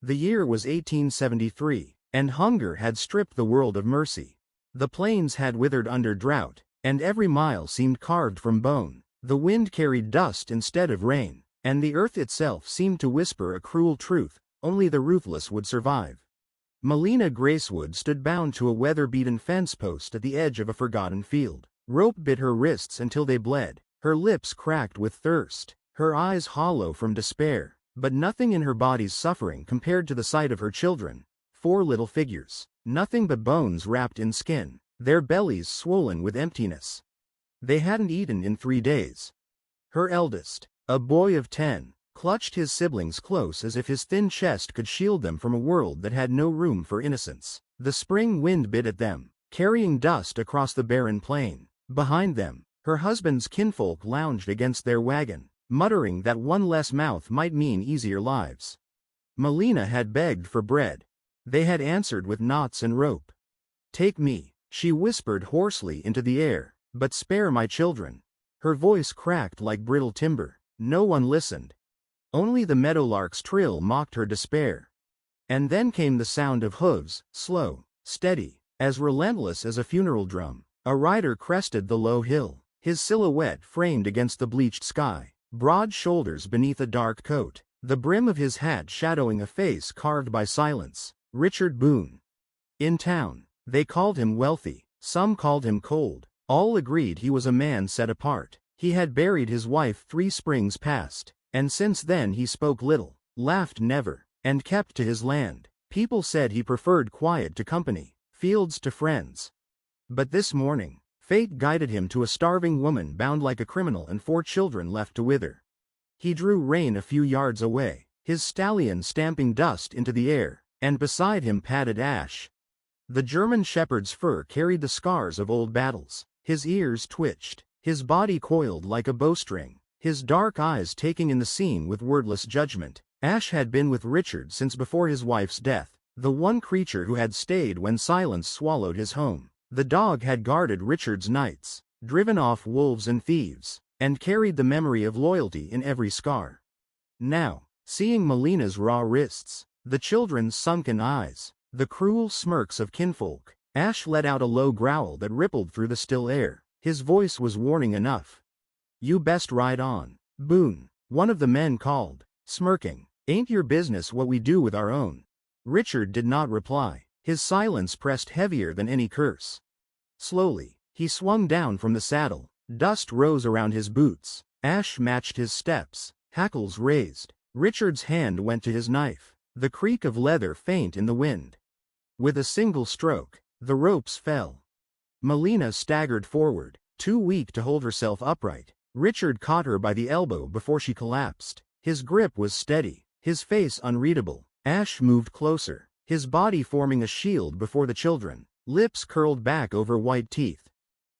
The year was 1873, and hunger had stripped the world of mercy. The plains had withered under drought, and every mile seemed carved from bone. The wind carried dust instead of rain, and the earth itself seemed to whisper a cruel truth: only the ruthless would survive. Melina Gracewood stood bound to a weather-beaten fence post at the edge of a forgotten field. Rope bit her wrists until they bled, her lips cracked with thirst, her eyes hollow from despair, but nothing in her body's suffering compared to the sight of her children, 4 little figures, nothing but bones wrapped in skin, their bellies swollen with emptiness. They hadn't eaten in 3 days. Her eldest, a boy of 10, clutched his siblings close as if his thin chest could shield them from a world that had no room for innocence. The spring wind bit at them, carrying dust across the barren plain. Behind them, her husband's kinfolk lounged against their wagon, muttering that one less mouth might mean easier lives. Melina had begged for bread. They had answered with knots and rope. "Take me," she whispered hoarsely into the air, "but spare my children." Her voice cracked like brittle timber. No one listened. Only the meadowlark's trill mocked her despair. And then came the sound of hooves, slow, steady, as relentless as a funeral drum. A rider crested the low hill, his silhouette framed against the bleached sky, broad shoulders beneath a dark coat, the brim of his hat shadowing a face carved by silence. Richard Boone. In town, they called him wealthy, some called him cold, all agreed he was a man set apart. He had buried his wife 3 springs past, and since then he spoke little, laughed never, and kept to his land. People said he preferred quiet to company, fields to friends. But this morning, fate guided him to a starving woman bound like a criminal and 4 children left to wither. He drew rein a few yards away, his stallion stamping dust into the air, and beside him padded Ash. The German shepherd's fur carried the scars of old battles. His ears twitched, his body coiled like a bowstring, his dark eyes taking in the scene with wordless judgment. Ash had been with Richard since before his wife's death, the one creature who had stayed when silence swallowed his home. The dog had guarded Richard's nights, driven off wolves and thieves, and carried the memory of loyalty in every scar. Now, seeing Melina's raw wrists, the children's sunken eyes, the cruel smirks of kinfolk, Ash let out a low growl that rippled through the still air. His voice was warning enough. "You best ride on, Boone," one of the men called, smirking. "Ain't your business what we do with our own." Richard did not reply. His silence pressed heavier than any curse. Slowly, he swung down from the saddle. Dust rose around his boots. Ash matched his steps, hackles raised. Richard's hand went to his knife, the creak of leather faint in the wind. With a single stroke, the ropes fell. Melina staggered forward, too weak to hold herself upright. Richard caught her by the elbow before she collapsed. His grip was steady, his face unreadable. Ash moved closer, his body forming a shield before the children, lips curled back over white teeth.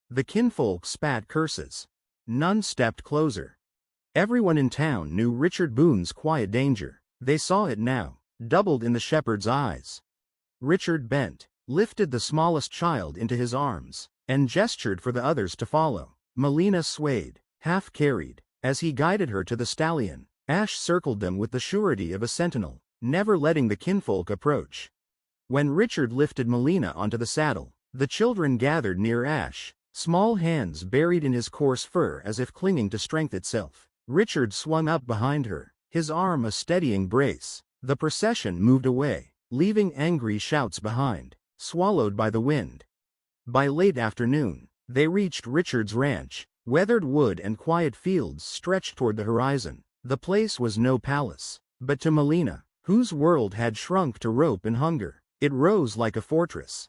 The kinfolk spat curses. None stepped closer. Everyone in town knew Richard Boone's quiet danger. They saw it now, doubled in the shepherd's eyes. Richard bent, lifted the smallest child into his arms, and gestured for the others to follow. Melina swayed, half carried. As he guided her to the stallion, Ash circled them with the surety of a sentinel, never letting the kinfolk approach. When Richard lifted Melina onto the saddle, the children gathered near Ash, small hands buried in his coarse fur as if clinging to strength itself. Richard swung up behind her, his arm a steadying brace. The procession moved away, leaving angry shouts behind, swallowed by the wind. By late afternoon, they reached Richard's ranch. Weathered wood and quiet fields stretched toward the horizon. The place was no palace, but to Melina, whose world had shrunk to rope and hunger, it rose like a fortress.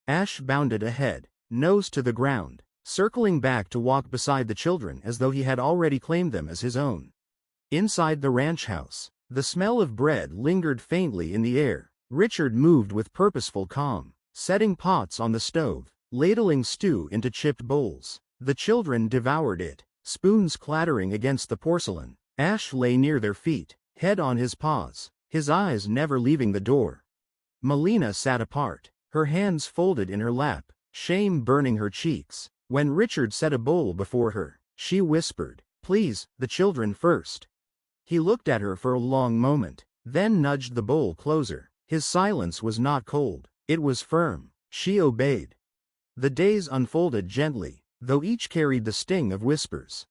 Ash bounded ahead, nose to the ground, circling back to walk beside the children as though he had already claimed them as his own. Inside the ranch house, the smell of bread lingered faintly in the air. Richard moved with purposeful calm, setting pots on the stove, ladling stew into chipped bowls. The children devoured it, spoons clattering against the porcelain. Ash lay near their feet, head on his paws, his eyes never leaving the door. Melina sat apart, her hands folded in her lap, shame burning her cheeks. When Richard set a bowl before her, she whispered, "Please, the children first." He looked at her for a long moment, then nudged the bowl closer. His silence was not cold, it was firm. She obeyed. The days unfolded gently, though each carried the sting of whispers.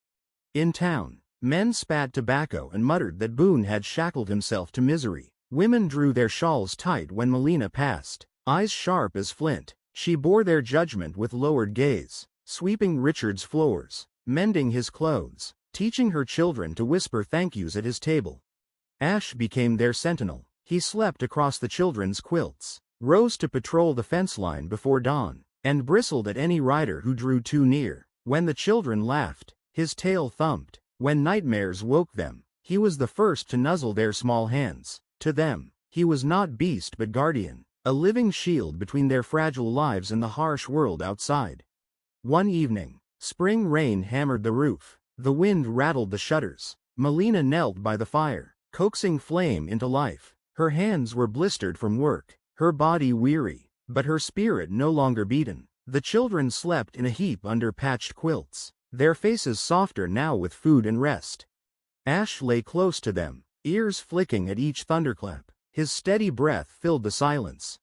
In town, men spat tobacco and muttered that Boone had shackled himself to misery. Women drew their shawls tight when Melina passed, eyes sharp as flint. She bore their judgment with lowered gaze, sweeping Richard's floors, mending his clothes, teaching her children to whisper thank yous at his table. Ash became their sentinel. He slept across the children's quilts, rose to patrol the fence line before dawn, and bristled at any rider who drew too near. When the children laughed, his tail thumped. When nightmares woke them, he was the first to nuzzle their small hands. To them, he was not beast but guardian, a living shield between their fragile lives and the harsh world outside. One evening, spring rain hammered the roof. The wind rattled the shutters. Melina knelt by the fire, coaxing flame into life. Her hands were blistered from work, her body weary, but her spirit no longer beaten. The children slept in a heap under patched quilts, their faces softer now with food and rest. Ash lay close to them, ears flicking at each thunderclap. His steady breath filled the silence.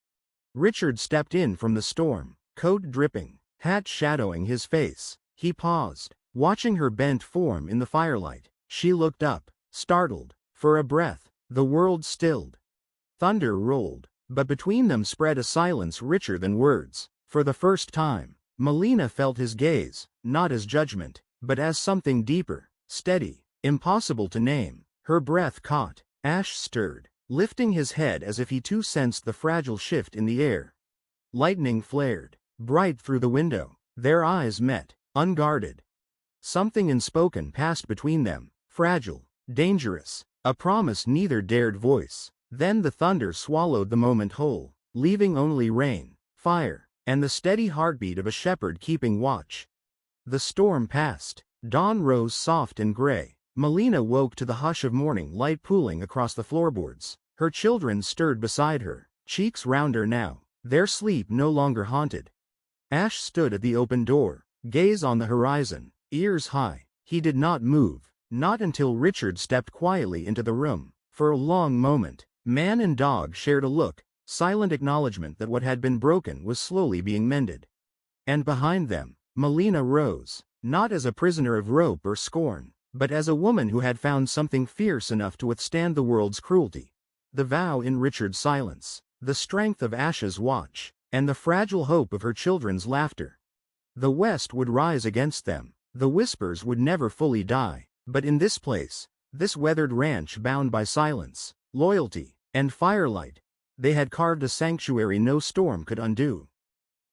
Richard stepped in from the storm, coat dripping, hat shadowing his face. He paused, watching her bent form in the firelight. She looked up, startled. For a breath, the world stilled. Thunder rolled, but between them spread a silence richer than words. For the first time, Melina felt his gaze, not as judgment, but as something deeper, steady, impossible to name. Her breath caught. Ash stirred, lifting his head as if he too sensed the fragile shift in the air. Lightning flared, bright through the window. Their eyes met, unguarded. Something unspoken passed between them, fragile, dangerous, a promise neither dared voice. Then the thunder swallowed the moment whole, leaving only rain, fire, and the steady heartbeat of a shepherd keeping watch. The storm passed. Dawn rose soft and gray. Melina woke to the hush of morning light pooling across the floorboards. Her children stirred beside her, cheeks rounder now, their sleep no longer haunted. Ash stood at the open door, gaze on the horizon, ears high. He did not move, not until Richard stepped quietly into the room. For a long moment, man and dog shared a look, silent acknowledgement that what had been broken was slowly being mended. And behind them, Melina rose, not as a prisoner of rope or scorn, but as a woman who had found something fierce enough to withstand the world's cruelty. The vow in Richard's silence, the strength of Ash's watch, and the fragile hope of her children's laughter. The West would rise against them. The whispers would never fully die. But in this place, this weathered ranch bound by silence, loyalty, and firelight, they had carved a sanctuary no storm could undo.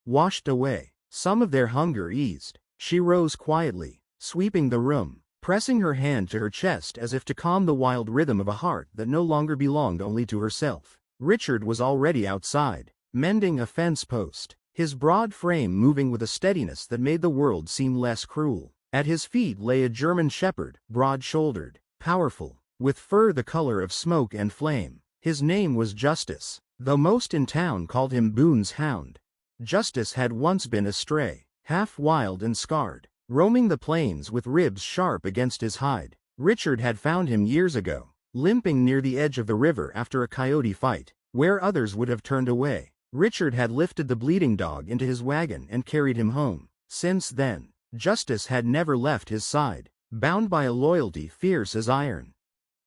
Washed away, some of their hunger eased. She rose quietly, sweeping the room, pressing her hand to her chest as if to calm the wild rhythm of a heart that no longer belonged only to herself. Richard was already outside, mending a fence post, his broad frame moving with a steadiness that made the world seem less cruel. At his feet lay a German shepherd, broad-shouldered, powerful, with fur the color of smoke and flame. His name was Justice, though most in town called him Boone's Hound. Justice had once been a stray, half wild and scarred, roaming the plains with ribs sharp against his hide. Richard had found him years ago, limping near the edge of the river after a coyote fight, where others would have turned away. Richard had lifted the bleeding dog into his wagon and carried him home. Since then, Justice had never left his side, bound by a loyalty fierce as iron.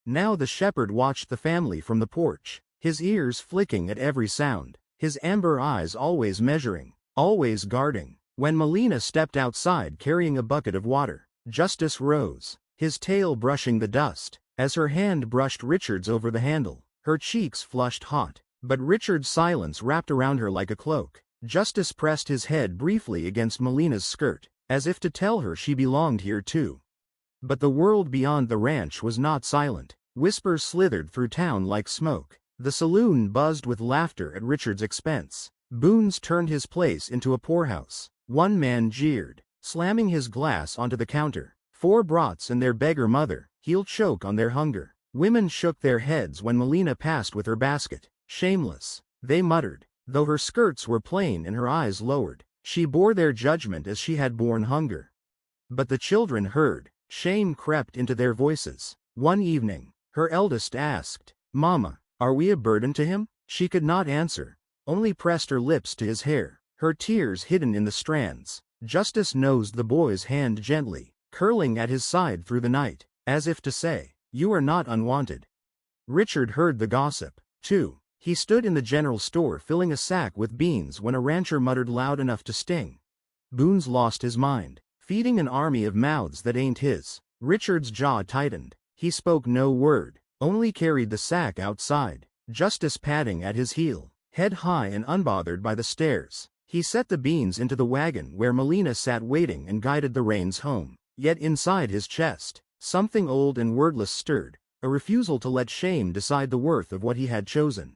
Now the shepherd watched the family from the porch, his ears flicking at every sound, his amber eyes always measuring, always guarding. When Melina stepped outside carrying a bucket of water, Justice rose, his tail brushing the dust. As her hand brushed Richard's over the handle, her cheeks flushed hot, but Richard's silence wrapped around her like a cloak. Justice pressed his head briefly against Melina's skirt, as if to tell her she belonged here too. But the world beyond the ranch was not silent. Whispers slithered through town like smoke. The saloon buzzed with laughter at Richard's expense. Boone's turned his place into a poorhouse. One man jeered, slamming his glass onto the counter. 4 brats and their beggar mother, he'll choke on their hunger. Women shook their heads when Melina passed with her basket. Shameless, they muttered, though her skirts were plain and her eyes lowered. She bore their judgment as she had borne hunger. But the children heard. Shame crept into their voices. One evening, her eldest asked, "Mama, Are we a burden to him? She could not answer, only pressed her lips to his hair, her tears hidden in the strands. Justice nosed the boy's hand gently, curling at his side through the night, as if to say, "You are not unwanted." Richard heard the gossip, too. He stood in the general store filling a sack with beans when a rancher muttered loud enough to sting. "Boone's lost his mind, feeding an army of mouths that ain't his." Richard's jaw tightened. He spoke no word, only carried the sack outside, Justice padding at his heel, head high and unbothered by the stares. He set the beans into the wagon where Melina sat waiting and guided the reins home. Yet inside his chest, something old and wordless stirred, a refusal to let shame decide the worth of what he had chosen.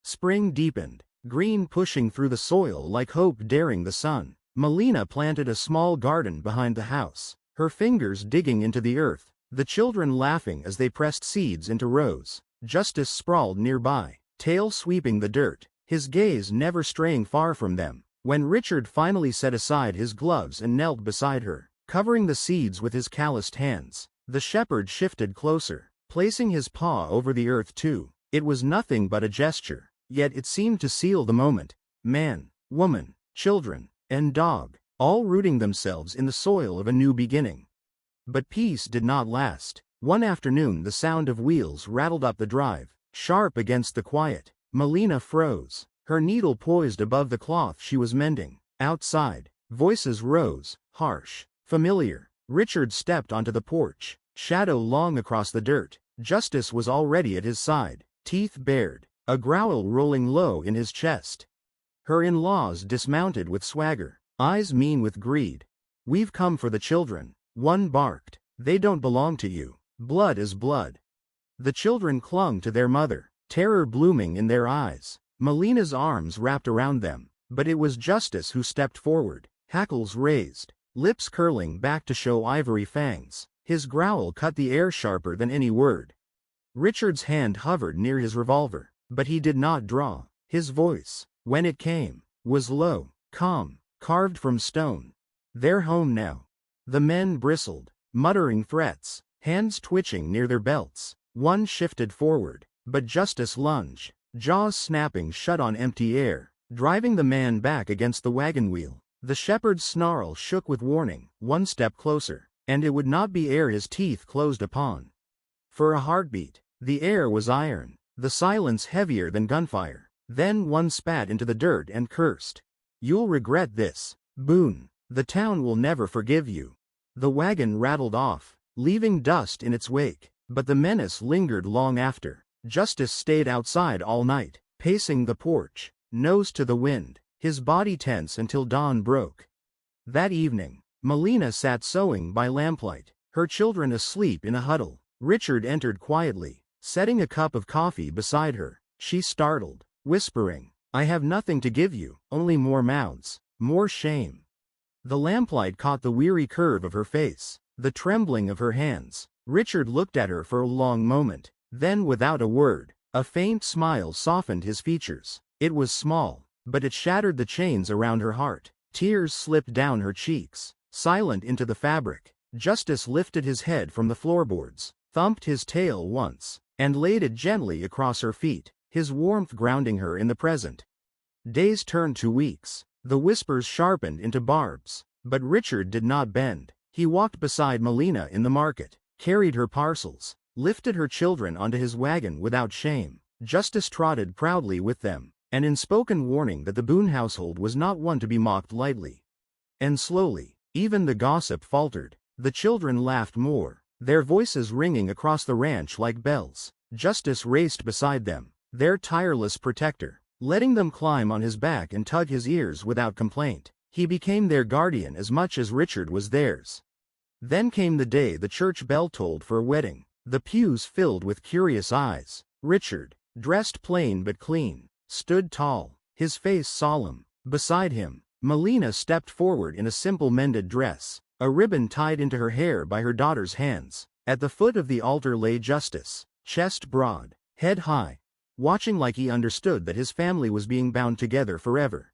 Spring deepened, green pushing through the soil like hope daring the sun. Melina planted a small garden behind the house, her fingers digging into the earth, the children laughing as they pressed seeds into rows. Justice sprawled nearby, tail sweeping the dirt, his gaze never straying far from them. When Richard finally set aside his gloves and knelt beside her, covering the seeds with his calloused hands, the shepherd shifted closer, placing his paw over the earth too. It was nothing but a gesture, yet it seemed to seal the moment. Man, woman, children, and dog, all rooting themselves in the soil of a new beginning. But peace did not last. One afternoon the sound of wheels rattled up the drive, sharp against the quiet. Melina froze, her needle poised above the cloth she was mending. Outside, voices rose, harsh, familiar. Richard stepped onto the porch, shadow long across the dirt. Justice was already at his side, teeth bared, a growl rolling low in his chest. Her in-laws dismounted with swagger, eyes mean with greed. "We've come for the children," one barked. "They don't belong to you. Blood is blood." The children clung to their mother, terror blooming in their eyes. Melina's arms wrapped around them, but it was Justice who stepped forward, hackles raised, lips curling back to show ivory fangs. His growl cut the air sharper than any word. Richard's hand hovered near his revolver, but he did not draw. His voice, when it came, was low, calm, carved from stone. "They're home now." The men bristled, muttering threats, hands twitching near their belts. One shifted forward, but Justice lunged, jaws snapping shut on empty air, driving the man back against the wagon wheel. The shepherd's snarl shook with warning. One step closer, and it would not be ere his teeth closed upon. For a heartbeat, the air was iron, the silence heavier than gunfire. Then one spat into the dirt and cursed. "You'll regret this, Boone. The town will never forgive you." The wagon rattled off, leaving dust in its wake, but the menace lingered long after. Justice stayed outside all night, pacing the porch, nose to the wind, his body tense until dawn broke. That evening, Melina sat sewing by lamplight, her children asleep in a huddle. Richard entered quietly, setting a cup of coffee beside her. She startled, whispering, "I have nothing to give you, only more mouths, more shame." The lamplight caught the weary curve of her face, the trembling of her hands. Richard looked at her for a long moment, then without a word, a faint smile softened his features. It was small, but it shattered the chains around her heart. Tears slipped down her cheeks, silent into the fabric. Justice lifted his head from the floorboards, thumped his tail once, and laid it gently across her feet, his warmth grounding her in the present. Days turned to weeks, the whispers sharpened into barbs, but Richard did not bend. He walked beside Melina in the market, carried her parcels, lifted her children onto his wagon without shame. Justice trotted proudly with them, an unspoken warning that the Boone household was not one to be mocked lightly. And slowly, even the gossip faltered. The children laughed more, their voices ringing across the ranch like bells. Justice raced beside them, their tireless protector, letting them climb on his back and tug his ears without complaint. He became their guardian as much as Richard was theirs. Then came the day the church bell tolled for a wedding, the pews filled with curious eyes. Richard, dressed plain but clean, stood tall, his face solemn. Beside him, Melina stepped forward in a simple mended dress, a ribbon tied into her hair by her daughter's hands. At the foot of the altar lay Justice, chest broad, head high, watching like he understood that his family was being bound together forever.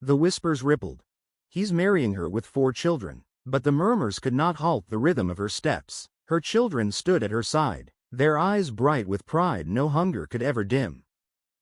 The whispers rippled. "He's marrying her with 4 children." But the murmurs could not halt the rhythm of her steps. Her children stood at her side, their eyes bright with pride no hunger could ever dim.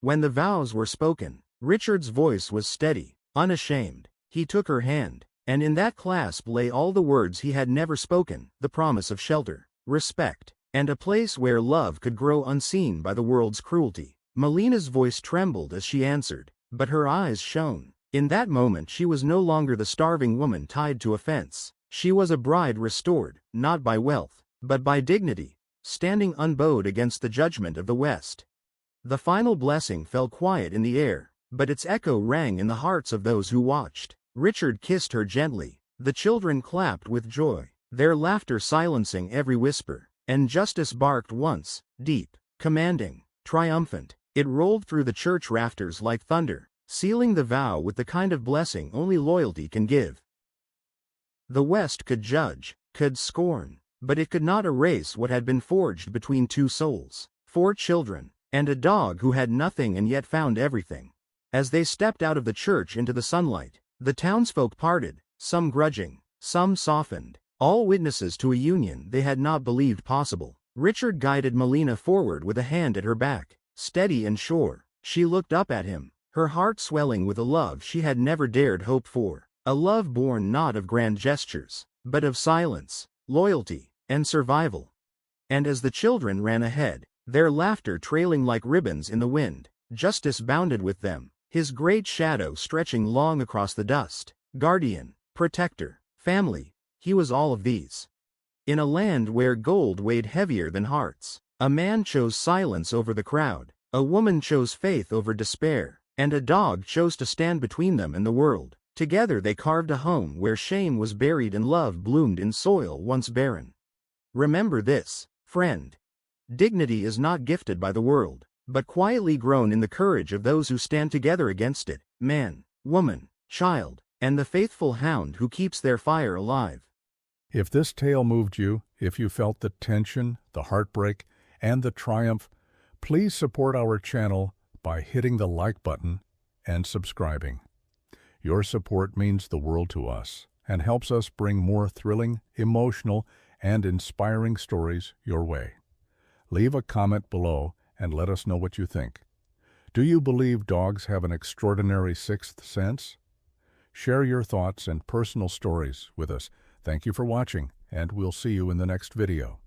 When the vows were spoken, Richard's voice was steady, unashamed. He took her hand, and in that clasp lay all the words he had never spoken, the promise of shelter, respect, and a place where love could grow unseen by the world's cruelty. Melina's voice trembled as she answered, but her eyes shone. In that moment she was no longer the starving woman tied to a fence. She was a bride restored, not by wealth, but by dignity, standing unbowed against the judgment of the West. The final blessing fell quiet in the air, but its echo rang in the hearts of those who watched. Richard kissed her gently. The children clapped with joy, their laughter silencing every whisper, and justice barked once, deep, commanding, triumphant. It rolled through the church rafters like thunder, sealing the vow with the kind of blessing only loyalty can give. The West could judge, could scorn, but it could not erase what had been forged between two souls, 4 children, and a dog who had nothing and yet found everything. As they stepped out of the church into the sunlight, the townsfolk parted, some grudging, some softened, all witnesses to a union they had not believed possible. Richard guided Melina forward with a hand at her back, steady and sure. She looked up at him, her heart swelling with a love she had never dared hope for, a love born not of grand gestures, but of silence, loyalty, and survival. And as the children ran ahead, their laughter trailing like ribbons in the wind, justice bounded with them, his great shadow stretching long across the dust. Guardian, protector, family, he was all of these. In a land where gold weighed heavier than hearts, a man chose silence over the crowd, a woman chose faith over despair, and a dog chose to stand between them and the world. Together they carved a home where shame was buried and love bloomed in soil once barren. Remember this, friend. Dignity is not gifted by the world, but quietly grown in the courage of those who stand together against it, man, woman, child, and the faithful hound who keeps their fire alive. If this tale moved you, if you felt the tension, the heartbreak, and the triumph, please support our channel by hitting the like button and subscribing. Your support means the world to us and helps us bring more thrilling, emotional, and inspiring stories your way. Leave a comment below and let us know what you think. Do you believe dogs have an extraordinary sixth sense? Share your thoughts and personal stories with us. Thank you for watching, and we'll see you in the next video.